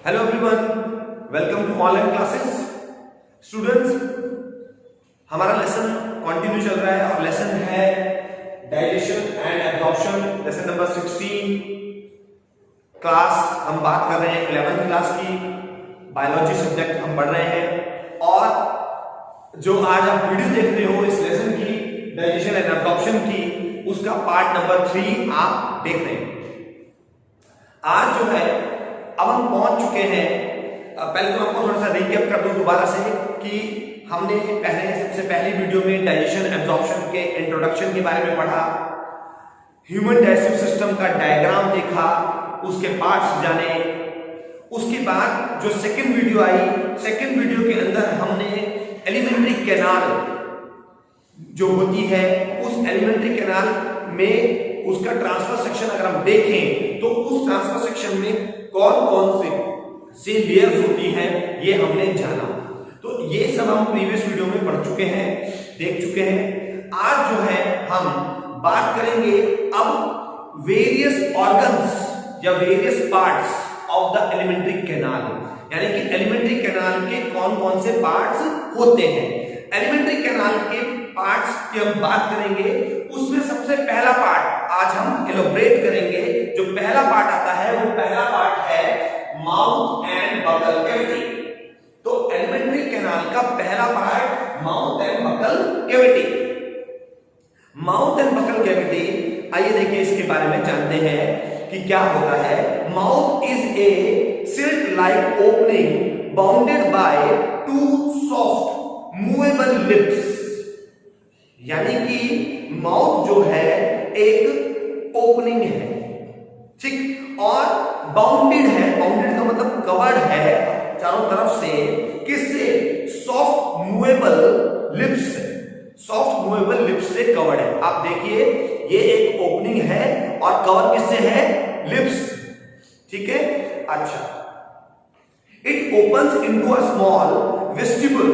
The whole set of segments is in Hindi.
Hello everyone, welcome to online classes. Students, हमारा लेसन कंटिन्यू चल रहा है और लेसन है digestion and absorption, lesson number 16। Class हम बात कर रहे हैं 11th क्लास की, बायोलॉजी सब्जेक्ट हम पढ़ रहे हैं और जो आज आप वीडियो देख रहे हो इस लेसन की, डाइजेशन एंड एब्जॉर्प्शन की, उसका पार्ट नंबर 3 आप देख रहे हैं। आज जो है अब हम पहुंच चुके हैं, पहले तो आपको थोड़ा सा रिकैप कर दूं दोबारा से कि हमने सबसे पहली वीडियो में डाइजेशन एब्जॉर्प्शन के इंट्रोडक्शन के बारे में पढ़ा, ह्यूमन डाइजेस्टिव सिस्टम का डायग्राम देखा, उसके पार्ट्स जाने। उसके बाद जो सेकंड वीडियो आई, सेकंड वीडियो के अंदर हमने एलिमेंट्री कैनाल जो होती है, उस एलिमेंट्री कैनाल में उसका ट्रांसफर सेक्शन अगर हम देखें तो उस ट्रांसफर सेक्शन में कौन कौन से लेयर्स होती हैं ये हमने जाना। तो ये सब हम प्रीवियस वीडियो में पढ़ चुके हैं, देख चुके हैं। आज जो है हम बात करेंगे अब वेरियस ऑर्गन्स या various parts of the alimentary canal, यानी कि एलिमेंट्री कैनाल के कौन कौन से पार्ट्स होते हैं। एलिमेंट्री कैनाल के पार्ट्स की हम बात करेंगे, उसमें सबसे पहला पार्ट आज हम एलोबरेट करेंगे। जो पहला पार्ट आता है वो पहला पार्ट है माउथ एंड बकल कैविटी। तो एलिमेंट्री कैनाल का पहला part mouth and buccal cavity. Mouth and buccal cavity, आइए देखिए इसके बारे में जानते हैं कि क्या होता है। Mouth is a silt like opening bounded by too soft movable lips, यानी कि माउथ जो है एक ओपनिंग है, ठीक, और बाउंडेड है। बाउंडेड का मतलब कवर्ड है चारों तरफ से, किससे? सॉफ्ट मूवेबल लिप्स से। सॉफ्ट मूवेबल लिप्स से कवर्ड है। आप देखिए ये एक ओपनिंग है और कवर किससे है? लिप्स, ठीक है। अच्छा, it opens into a small vestibule.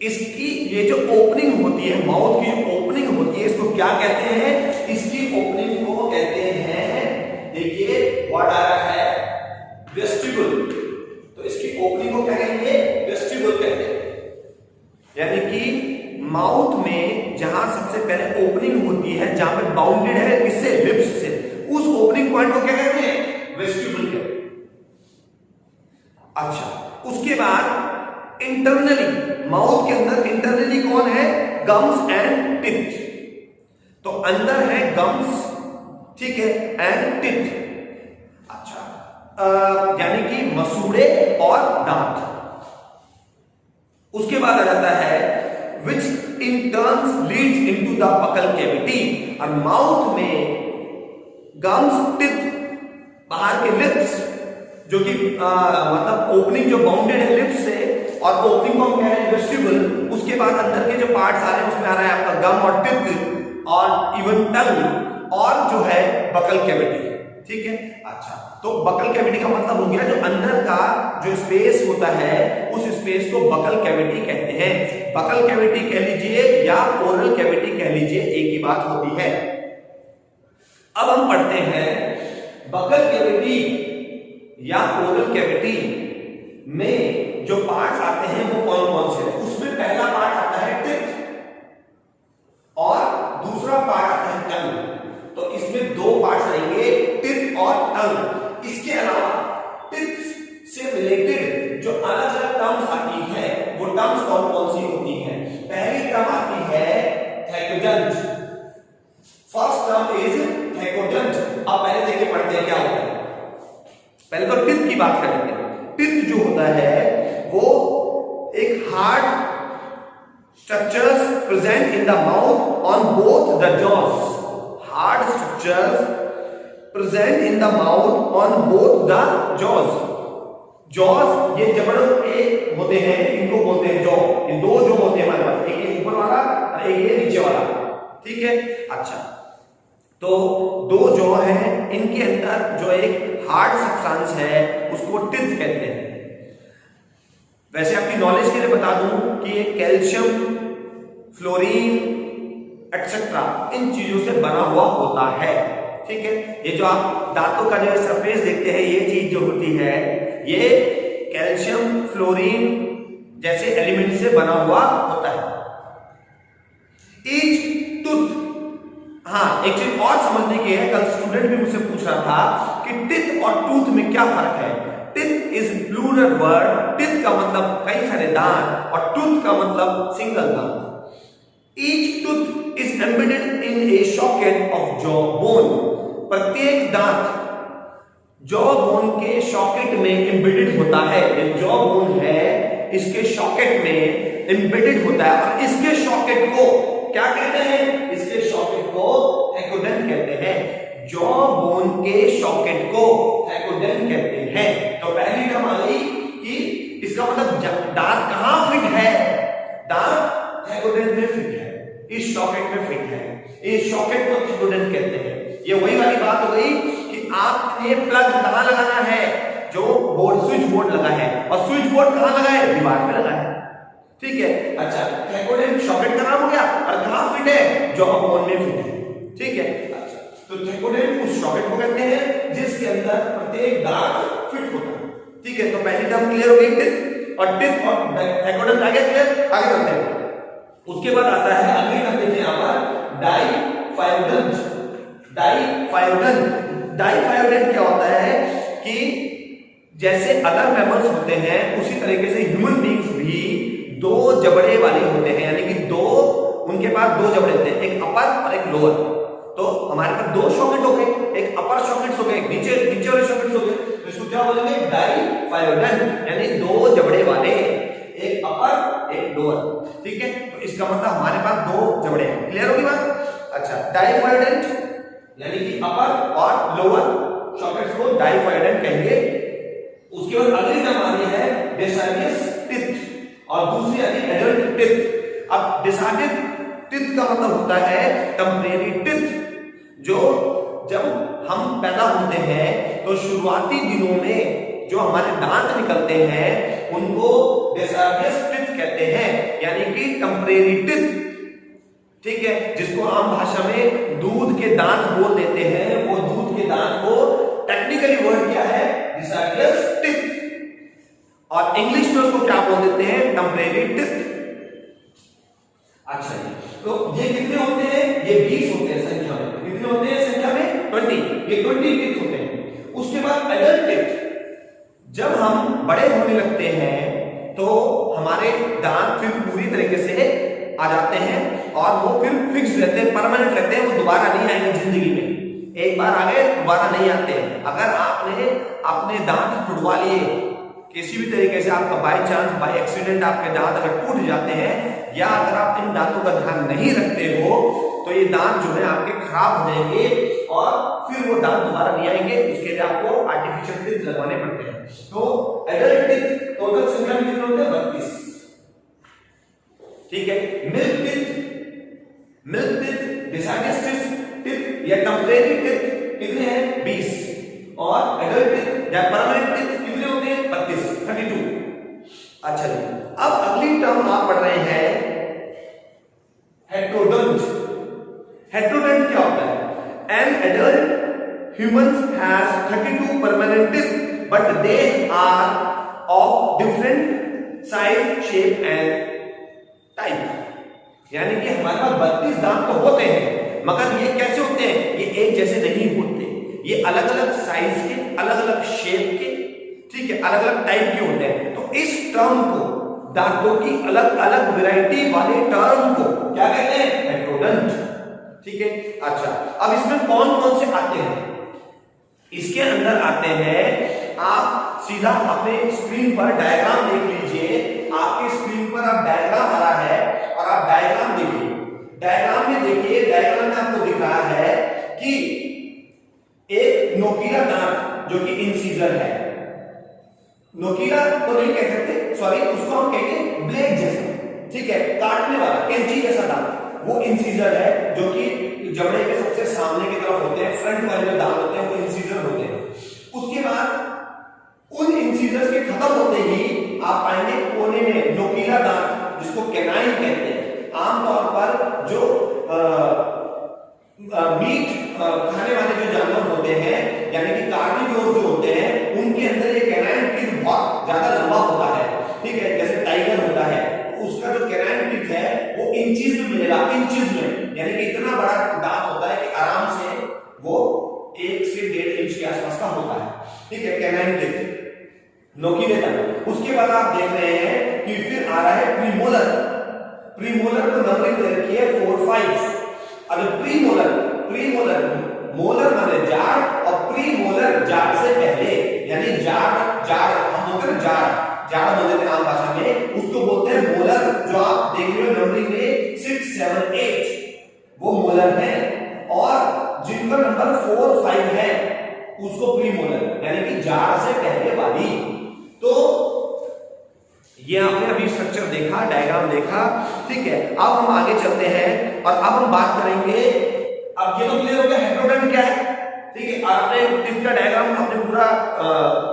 इसकी ये जो ओपनिंग होती है, माउथ की ओपनिंग होती है, इसको क्या कहते हैं? इसकी ओपनिंग को कहते हैं, देखिए वर्ड आ रहा है वेस्टिबल। तो इसकी ओपनिंग को क्या कहेंगे? वेस्टिबल कहते हैं। यानी कि माउथ में जहां सबसे पहले ओपनिंग होती है, जहां पे बाउंडेड है किससे? लिप्स से, उस ओपनिंग पॉइंट को क्या कहते हैं? वेस्टिबल कहते हैं। अच्छा, उसके बाद इंटरनली, माउथ के अंदर इंटरनली कौन है? Gums and teeth. तो अंदर है गम्स, ठीक है, एंड टिथ। अच्छा, यानी कि मसूड़े और दांत। उसके बाद आ जाता है which in turn leads into the buccal cavity। और माउथ में गम्स, टिथ, बाहर के लिप्स, जो कि मतलब ओपनिंग जो बाउंडेड है लिप्स से, और ओपनिंग को हम कह रहे हैं वेस्टिबल। उसके बाद अंदर के जो पार्ट्स आ रहे हैं उसमें आ रहा है आपका गम और टिथ और इवन टंग और जो है बकल कैविटी, ठीक है। अच्छा, तो बकल कैविटी का मतलब हो गया जो अंदर का जो स्पेस होता है, उस स्पेस को बकल कैविटी कहते हैं। बकल कैविटी कह लीजिए या ओरल कैविटी कह लीजिए, एक ही बात होती है। अब हम पढ़ते हैं बकल कैविटी या ओरल कैविटी में जो पार्ट्स आते हैं वो कौन कौन से हैं। उसमें पहला पार्ट आता है टिथ और दूसरा पार्ट आता है टंग। तो इसमें दो पार्ट्स आएंगे, टिथ और टंग। इसके अलावा टिथ से रिलेटेड जो अलग अलग टर्म्स आती है, वो टर्म्स कौन कौन सी होती हैं? पहली टर्म आती है thecodont. First term is thecodont. अब पहले देखिए पढ़ते हैं क्या होता है। पहले तो टिथ की बात करेंगे। टिथ जो होता है वो एक hard structures present in the mouth on both the jaws. Hard structures present in the mouth on both the jaws. Jaws ये जबड़ों के होते हैं, इनको बोलते हैं जॉ। ये दो जो होते हैं हमारे पास, एक ये ऊपर वाला और एक ये नीचे वाला, ठीक है। अच्छा, तो दो जॉ हैं, इनके अंदर जो एक हार्ड सब्सटेंस है उसको टिथ कहते हैं। वैसे आपकी नॉलेज के लिए बता दूं कि ये कैल्शियम, फ्लोरीन एक्सेट्रा इन चीजों से बना हुआ होता है, ठीक है। ये जो आप दांतों का जो सरफेस देखते हैं, ये चीज जो होती है ये कैल्शियम, फ्लोरीन जैसे एलिमेंट से बना हुआ होता है। ईच टूथ, हाँ एक चीज और समझने की है, कल स्टूडेंट भी मुझसे पूछ रहा था कि टिथ और टूथ में क्या फर्क है। Teeth is plural word, teeth का मतलब कई सारे दांत और टूथ का मतलब सिंगल दांत। Each tooth is embedded in A socket of jaw bone, प्रत्येक दांत जॉ बोन के सॉकेट में एम्बेडेड होता है। ये जॉ बोन है, इसके सॉकेट में एम्बेडेड होता है और इसके सॉकेट को क्या कहते हैं, इसके सॉकेट को थैकोडेंट कहते हैं। जॉ बोन के सॉकेट को थैकोडेंट कहते हैं। तो पहली टर्म आ गई कि इसका मतलब दांत कहां फिट है, दांत थैकोडेंट में फिट है, इस सॉकेट में फिट है, इस सॉकेट को थैकोडेंट कहते हैं। ये वही वाली बात हो गई कि आपने प्लग कहां लगाना है, जो बोर्ड स्विच बोर्ड लगा है, और स्विच बोर्ड कहां लगा है, दीवार पे लगा है, ठीक है। अच्छा, थैकोडेंट सॉकेट का नाम हो गया और कहां फिट है, जॉ बोन में फिट है, ठीक है। अच्छा, तो थैकोडेंट उस सॉकेट को कहते हैं जिसके अंदर प्रत्येक दांत फिट होता है, ठीक है। तो पहली टर्म क्लियर हो गई, टिथ और थैकोडेंट आगे क्लियर, आगे बढ़ते हैं। उसके बाद आता है अगली टर्म, देखिए यहां पर डाइफायोडेंट। डाइफायोडेंट क्या होता है कि जैसे अदर मैमल्स होते हैं उसी तरीके से ह्यूमन बींग्स भी दो जबड़े वाले होते हैं, यानी कि दो, उनके पास दो जबड़े होते हैं, एक अपर और एक लोअर। तो हमारे पास दो सॉकेट हो गए, एक अपर सॉकेट हो गए, एक नीचे वाले सॉकेट हो गए, तो इसको क्या बोलेंगे, डाइफायोडेंट, यानी दो जबड़े वाले, एक अपर एक लोअर, ठीक है। तो इसका मतलब हमारे पास दो जबड़े हैं, क्लियर होगी बात। अच्छा, डाइफायोडेंट यानी कि अपर और लोअर सॉकेट्स को डाइफायोडेंट कहेंगे। उसके बाद अगली टर्म आ रही है डेसिडियस टिथ और दूसरी आ रही है एडल्ट टिथ। अब डेसिडियस टिथ का मतलब होता है टेम्परेरी टिथ, जो जब हम पैदा होते हैं तो शुरुआती दिनों में जो हमारे दांत निकलते हैं उनको डेसिडियस टिथ कहते हैं, यानी कि टेम्परेरी टिथ, ठीक है। जिसको आम भाषा में दूध के दांत बोल देते हैं, वो दूध के दांत को टेक्निकली वर्ड क्या है, डेसिडियस टिथ, और इंग्लिश में उसको क्या बोल देते हैं, टेम्परेरी टिथ। अच्छा जी, तो ये कितने होते हैं, ये 20 होते हैं संख्या में, कितने होते हैं संख्या में, 20, ये 20 टिथ होते हैं। उसके बाद एडल्ट टिथ, जब हम बड़े होने लगते हैं तो हमारे दांत फिर पूरी तरीके से आ जाते हैं और वो फिर फिक्स रहते हैं, परमानेंट रहते हैं, वो दोबारा नहीं आएंगे जिंदगी में। एक बार आ गए दोबारा नहीं आते हैं। अगर आपने अपने दांत टूटवा लिए किसी भी तरीके से, आपका बाय चांस बाय एक्सीडेंट आपके दांत अगर टूट जाते हैं, या अगर आप इन दांतों का ध्यान नहीं रखते हो तो ये दांत जो है आपके खराब हो जाएंगे और फिर वो दांत दोबारा नहीं आएंगे। उसके लिए आपको आर्टिफिशियल टीथ लगवाने पड़ते हैं। तो एडल्ट टीथ टोटल संख्या में कितने होते हैं, 32, ठीक है। मिल्क टीथ, डेसिडियस टीथ या टेम्परेरी टीथ कितने हैं, 20, और एडल्ट टीथ या परमानेंट टीथ कितने होते हैं, 32। अच्छा जी, अब अगली टर्म आप पढ़ रहे हैं हेट्रोडोंट। हेट्रोडोंट क्या होता है, an adult humans has 32 permanent teeth but they are of different size, shape and type. यानी कि हमारे पास 32 दांत तो होते हैं, मगर ये कैसे होते हैं, ये एक जैसे नहीं होते, ये अलग अलग साइज के, अलग अलग शेप के, ठीक है, अलग अलग टाइप के होते हैं। तो इस टर्म को, दांतों की अलग अलग वैरायटी वाले टर्म को क्या कहते हैं, हेट्रोडोंट, ठीक है। अच्छा, अब इसमें कौन कौन से आते हैं, इसके अंदर आते हैं, आप सीधा अपने स्क्रीन पर डायग्राम देख लीजिए। आपके स्क्रीन पर अब डायग्राम आ रहा है और आप डायग्राम देखिए। डायग्राम में देखिए, डायग्राम में आपको दिख रहा है कि एक नोकीला दांत जो कि इंसीजर है, नोकीला तो नहीं कह सकते, सॉरी, उसको हम कहेंगे ब्लेड जैसा, ठीक है, काटने वाला, कैंची जैसा दांत, वो इंसीजर है जो कि जबड़े के सबसे सामने की तरफ होते हैं, फ्रंट वाले जो दांत होते हैं वो इंसीजर होते हैं। उसके बाद उन इंसीजर्स के खत्म होते ही आप पाएंगे कोने में नोकीला दांत, जिसको कैनाइन कहते हैं। आमतौर पर जो मीट खाने वाले जो जानवर होते हैं, यानी कि कार्निवोर जो होते हैं, उनके अंदर ये कैनाइन टीथ इंचीज में मिलेगा, इंचीज में, यानी कि इतना बड़ा दांत होता है कि आराम से वो 1 से 1.5 इंच के आसपास का होता है। ठीक है, कैनाइन टीथ, नोकीले दांत। उसके बाद आप देख रहे हैं कि फिर आ रहा है प्रीमोलर। प्रीमोलर को नंबरिंग दे रखी है 4, 5। अगर प्रीमोलर मोलर माने जाड़ और प्रीमोलर जाड़ से पहले, यानी जाड़ हम बोलते हैं जाड़ बोलते हैं आम भाषा में, उसको बोलते हैं मोलर। जो आप देख रहे हो नंबरिंग में 6, 7, 8 वो मोलर है, और जिनका नंबर 4, 5 है उसको प्रीमोलर, यानी कि जाड़ से पहले वाली। तो ये आपने अभी स्ट्रक्चर देखा, डायग्राम देखा। ठीक है, अब हम आगे चलते हैं और अब हम बात करेंगे। अब ये तो क्लियर हो गया हेट्रोडोन क्या है। ठीक है, आपने टिप का डायग्राम, आपने पूरा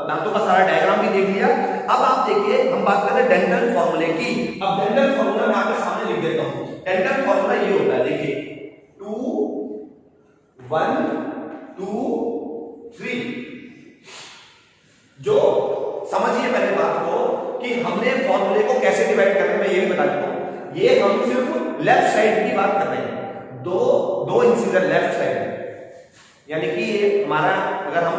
दांतों का सारा डायग्राम भी देख लिया। अब आप देखिए, हम बात कर रहे हैं डेंटल फॉर्मूले की। अब डेंटल फॉर्मूला मैं आपके सामने लिख देता हूं। डेंटल फॉर्मूला ये होता है, देखिए 2, 1, 2, 3। जो समझिए पहले बात को कि हमने फॉर्मूले को कैसे डिवाइड करना है, मैं ये भी बता देता हूं। ये हम सिर्फ लेफ्ट साइड की बात कर रहे हैं, दो इंसिजर लेफ्ट साइड है, यानी कि ये हमारा, अगर हम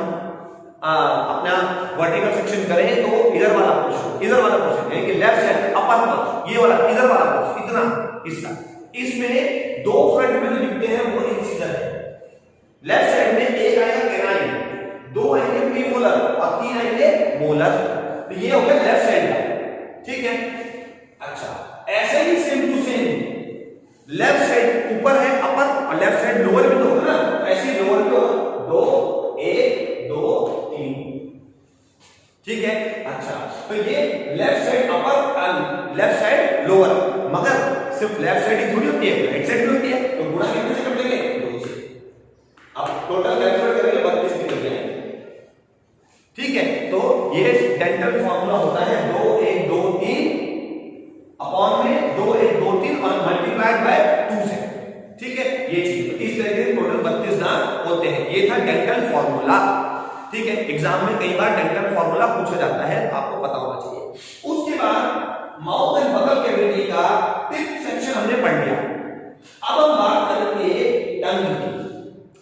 अपना वर्टिकल सेक्शन करें तो इधर वाला पोर्शन, यानी कि लेफ्ट साइड अपर पर, ये वाला इधर वाला पोर्शन, इतना हिस्सा, इसमें 2 फ्रंट में जो दिखते हैं वो इंसिजर है। लेफ्ट साइड में एक आएगा कैनाइन, 2 आएंगे प्रीमोलर और 3 आएंगे मोलर। तो ये हो गया लेफ्ट साइड का। ठीक है, अच्छा ऐसे ही same to same left side ऊपर है अपर और लेफ्ट साइड लोअर भी तो होगा ना, ऐसे लोअर भी होगा, 2, 1, 2, 3। ठीक है, अच्छा तो ये left side upper, left side lower, मगर सिर्फ लेफ्ट साइड ही थोड़ी होती है, राइट साइड भी होती है। तो गुणा कितने से कर देंगे, 2 से। अब टोटल कैलकुलेट करेंगे 32 निकल जाएंगे। ठीक है, तो ये डेंटल फॉर्मूला होता है 2, 1, 2, 3 अपॉन में 2, 1, 2, 3 और मल्टीप्लाइड बाय 2 से। ठीक है, ये चीज, तो इस तरह के टोटल 32 दांत होते हैं। ये था डेंटल फॉर्मूला। ठीक है, एग्जाम में कई बार डेंटल फॉर्मूला पूछा जाता है, आपको पता होना चाहिए। उसके बाद माउथ एंड बगल कैविटी का टिप सेक्शन हमने पढ़ लिया। अब हम बात करेंगे टंग की।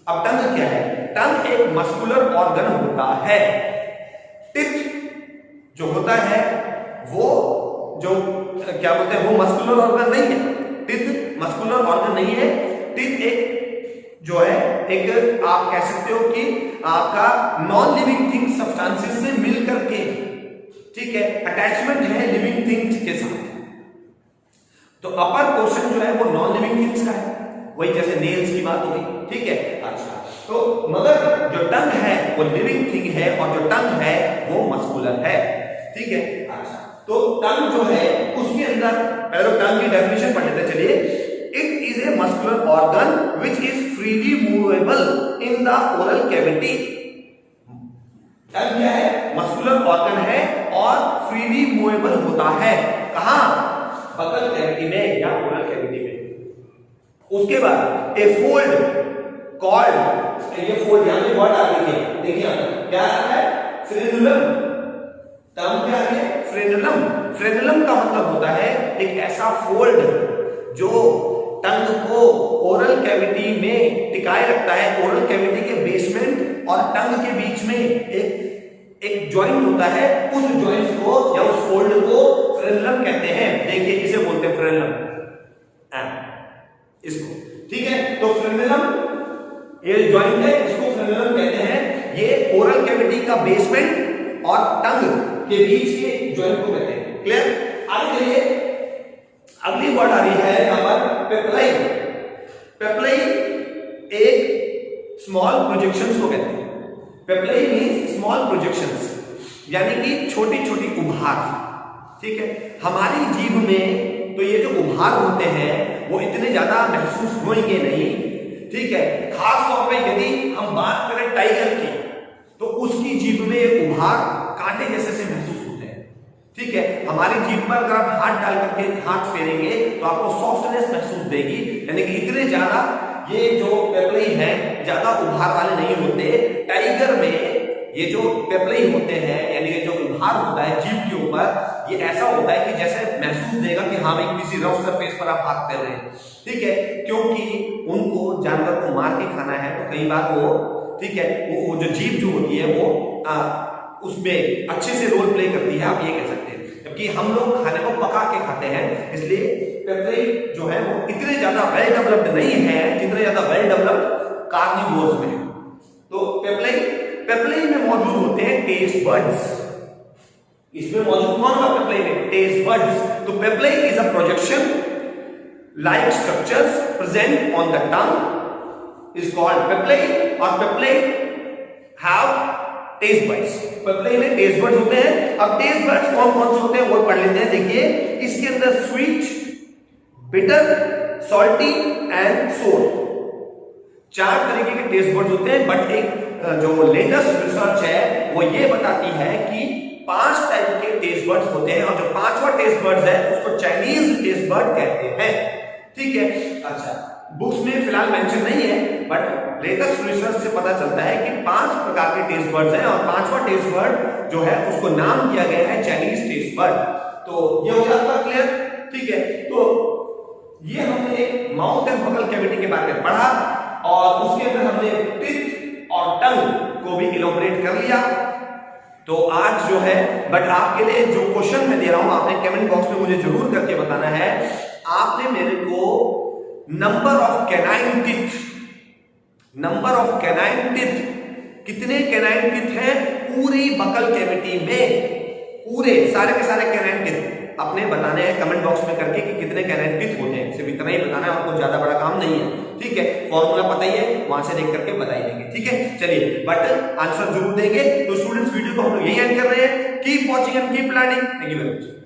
अब टंग क्या है? टंग एक मस्कुलर ऑर्गन होता है। टिप जो होता है वो जो क्या बोलते हैं, वो मस्कुलर ऑर्गन नहीं है। टिप मस्कुलर ऑर्गन नहीं है। टिप एक जो है, एक आप कह सकते हो कि आपका नॉन लिविंग थिंग सब्सटेंसेस से मिल करके, ठीक है, अटैचमेंट है लिविंग थिंग्स के साथ। तो अपर पोर्शन जो है वो नॉन लिविंग थिंग्स का है, वही जैसे नेल्स की बात हो गई। ठीक है, अच्छा तो मगर जो टंग है वो लिविंग थिंग है और जो टंग है वो मस्कुलर है। ठीक है, अच्छा तो टंग जो है उसके अंदर पहले टंग की डेफिनेशन पढ़ लेते हैं। चलिए, it is a muscular organ which is freely movable in the oral cavity. Tongue क्या है? मस्कुलर ऑर्गन है और फ्रीली मूवेबल होता है। कहां? बगल कैविटी में या ओरल कैविटी में। उसके बाद ए फोल्ड कॉल्ड, ये फोल्ड यहां पे वर्ड आ रही है, देखिए क्या आ रहा है? फ्रेनुलम। टर्म क्या है? फ्रेनुलम। फ्रेनुलम का मतलब होता है एक ऐसा फोल्ड जो टंग को ओरल कैविटी में टिकाए रखता है। ओरल कैविटी के बेसमेंट और टंग के बीच में एक जॉइंट होता है, उस जॉइंट को या उस फोल्ड को फ्रेनुलम कहते हैं। देखिए इसे बोलते हैं फ्रेनुलम, इसको। ठीक है, तो फ्रेनुलम ये जॉइंट है, इसको फ्रेनुलम कहते हैं। ये ओरल कैविटी का बेसमेंट और टंग के बीच के जॉइंट को कहते हैं। क्लियर? आगे चलिए, अगली वर्ड आ रही है यहां पर पेप्लाई। पेप्लाई एक स्मॉल प्रोजेक्शंस को कहते हैं। पेप्लाई मींस स्मॉल प्रोजेक्शंस, यानी कि छोटी छोटी उभार। ठीक है, हमारी जीभ में तो ये जो उभार होते हैं वो इतने ज्यादा महसूस होंगे नहीं। ठीक है, खास तौर पे यदि हम बात करें टाइगर की, तो उसकी जीभ में ये उभार कांटे जैसे से महसूस होते हैं। ठीक है, हमारी जीभ पर अगर आप हाथ डाल करके हाथ फेरेंगे तो आपको सॉफ्टनेस महसूस देगी, यानी कि इतने ज्यादा ये जो पेप्लाई है ज्यादा उभार वाले नहीं होते। टाइगर में ये जो पेप्लाई होते हैं, यानी कि जो उभार होता है जीभ के ऊपर, ये ऐसा होता है कि जैसे महसूस देगा कि हाँ भाई किसी रफ सरफेस पर आप हाथ फेर रहे हैं, ठीक है, क्योंकि उनको जानवर को मार के खाना है तो कई बार वो, ठीक है, वो जो जीभ जो होती है वो उसमें अच्छे से रोल प्ले करती है, आप ये कह सकते हैं। जबकि हम लोग खाने को पका के खाते हैं, इसलिए पेप्लेई जो है वो इतने ज्यादा वेल डेवलप्ड नहीं है जितने ज्यादा वेल डेवलप्ड कार्निवोर्स में है। तो पेप्लेई में मौजूद होते हैं टेस्ट बड्स। इसमें मौजूद कौन होगा पेप्लेई में? Taste buds. तो papillae is a projection like structures present on the tongue is called papillae, और papillae have taste buds. Papillae में टेस्ट बड्स होते हैं। अब टेस्ट बड्स कौन कौन से होते हैं वो पढ़ लेते हैं। देखिए इसके अंदर स्वीट, बिटर, सॉल्टी एंड सोर, 4 तरीके के टेस्ट बड्स होते हैं। बट एक जो लेटेस्ट रिसर्च है वो ये बताती है कि 5 टाइप के टेस्ट बड्स होते हैं, और जो 5वां टेस्ट बड्स है उसको चाइनीज टेस्ट बड कहते हैं, ठीक है। अच्छा, बुक्स में फिलहाल मेंशन नहीं है, बट लेटेस्ट रिसर्च से पता चलता है कि 5 प्रकार के टेस्ट बड्स हैं, और 5वां टेस्ट बड जो है उसको नाम दिया गया है चाइनीज टेस्ट बड। तो ये हो गया आपका क्लियर, ठीक है। तो ये हमने माउथ एंड बकल कैविटी के बारे में पढ़ा, और उसके अंदर हमने टीथ और टंग को भी इलैबोरेट कर लिया। तो आज जो है, बट आपके लिए जो क्वेश्चन मैं दे रहा हूं, आपने कमेंट बॉक्स में मुझे जरूर करके बताना है। आपने मेरे को नंबर ऑफ कैनाइन टीथ, कितने कैनाइन टीथ हैं पूरी बकल कैविटी में, पूरे सारे के सारे कैनाइन टीथ अपने बताने हैं कमेंट बॉक्स में करके कि कितने कैनाइन टीथ होते हैं। सिर्फ इतना ही बताना है, आपको ज्यादा बड़ा काम नहीं है, ठीक है। फॉर्मूला पता ही है, वहां से देख करके बताई देंगे, ठीक है। चलिए, बट आंसर जरूर देंगे। तो स्टूडेंट्स, वीडियो को हम लोग यही एंड कर रहे हैं। Keep watching and keep learning. Thank you very much.